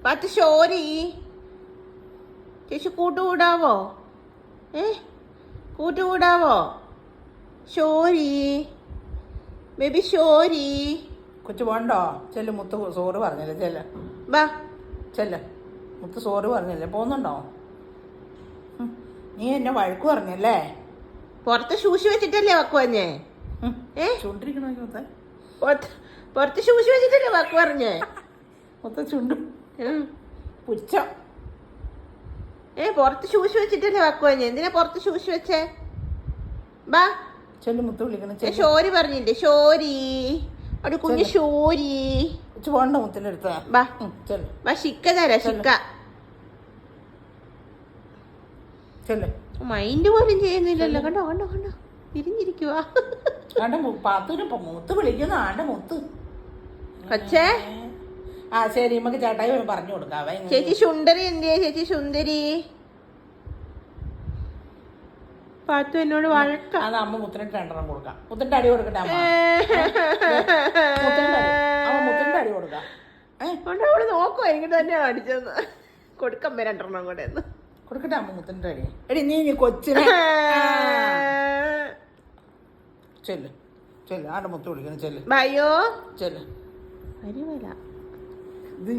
പത്ത് ഷോരി ചേച്ചി കൂട്ടുകൂടാവോ? കൂട്ടുകൂടാവോ? ഷോരി ബേബി ഷോരി. കൊച്ചു പോണ്ടോ? ചെല്ല്, മുത്ത് സോറ് പറഞ്ഞില്ലേ? ചെല്ല് ബാ ചെല്ല്, മുത്ത് സോറ് പറഞ്ഞില്ലേ? പോകുന്നുണ്ടോ? നീ എന്നെ വഴക്ക് പറഞ്ഞല്ലേ? പുറത്ത് ശൂശി വെച്ചിട്ടല്ലേ വക്കുവഞ്ഞേ? ചുണ്ടിരിക്കണോ മുത്ത? പുറത്ത് ശൂശി വെച്ചിട്ടല്ലേ വക്ക് പറഞ്ഞേ? മുത്ത ചുണ്ടു പുച്ച. പുറത്ത് ശൂശി വെച്ചിട്ടല്ലേ വക്കുവഞ്ഞേ? എന്തിനാ പുറത്ത് ശൂശി വെച്ചേ? ബാ ചെല്ലു, മുത്ത് വിളിക്കണം. ഷോരി പറഞ്ഞില്ലേ? ഷോരി, അവിടെ കുഞ്ഞു ഷോരി. കൊച്ചു പോണ്ട മുത്തിന്റെ അടുത്ത്. ബാ ചെല്ലു. ബാ, ഷിക്ക തരാ, ഷിക്ക. ചെല്ലു. മൈൻഡ് പോലും ചെയ്യുന്നില്ലല്ലോ. കണ്ടോ കണ്ടോ കണ്ടോ, തിരിഞ്ഞിരിക്കുവാ. പാത്തുവിന് മുത്ത് വിളിക്കുന്ന ആണ്ട മുത്ത്. കൊച്ചേ ശരി, നമുക്ക് ചേട്ടായി പറഞ്ഞു കൊടുക്കാവേ. ചേച്ചി സുന്ദരി എന്തിയാ? ചേച്ചി സുന്ദരി. പാത്തു എന്നോട് വഴക്കാം. അത് അമ്മ മുത്തിനിട്ട് 2 എണ്ണം കൊടുക്കാം. മുത്തിന്റെ അടി കൊടുക്കട്ടെ അമ്മ? മുത്തിന്റെ അടി കൊടുക്കാം. അവള് നോക്കുവാ എനിക്ക് തന്നെ അടിച്ചെന്ന്. കൊടുക്കമ്മ 2 എണ്ണം കൂടെ ഒന്ന് കൊടുക്കട്ടെ അമ്മ മുത്തിന്റെ അടി. എടി നീ കൊച്ചിനെ ചെല്ല് ചെല്ല്, ആണ്ട മുത്ത് വിളിക്കണം. ചെല്ല് ബയോ ചെല്ല്. വരുവല്ല ഇത്